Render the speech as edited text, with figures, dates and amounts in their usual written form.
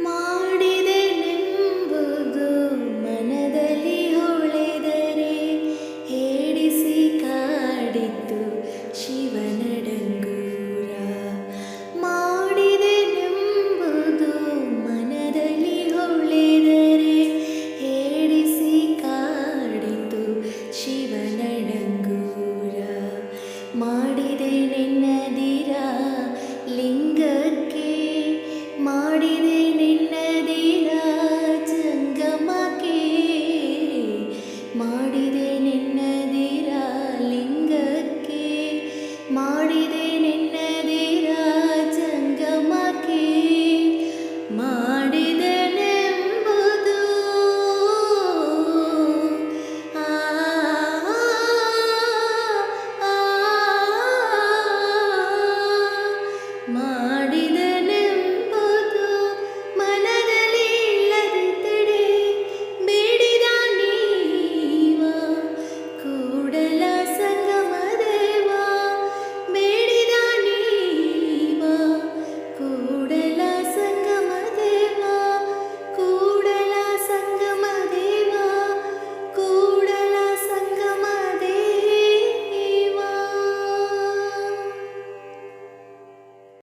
ಮಾಡಿದೆನೆಂಬುದು ಮನದಲ್ಲಿ ಹೊಳೆದರೆ ಹೇಡಿಸಿ ಕಾಡಿತು ಶಿವನಡಂಗೂರ. ಮಾಡಿದೆನೆಂಬುದು ಮನದಲ್ಲಿ ಹೊಳೆದರೆ ಹೇಡಿಸಿ ಕಾಡಿತು ಶಿವನಡಂಗೂರ. ಮಾಡಿದೆ ನಿನ್ನದಿರ ಲಿಂಗಕ್ಕೆ ಮಾಡಿದೆ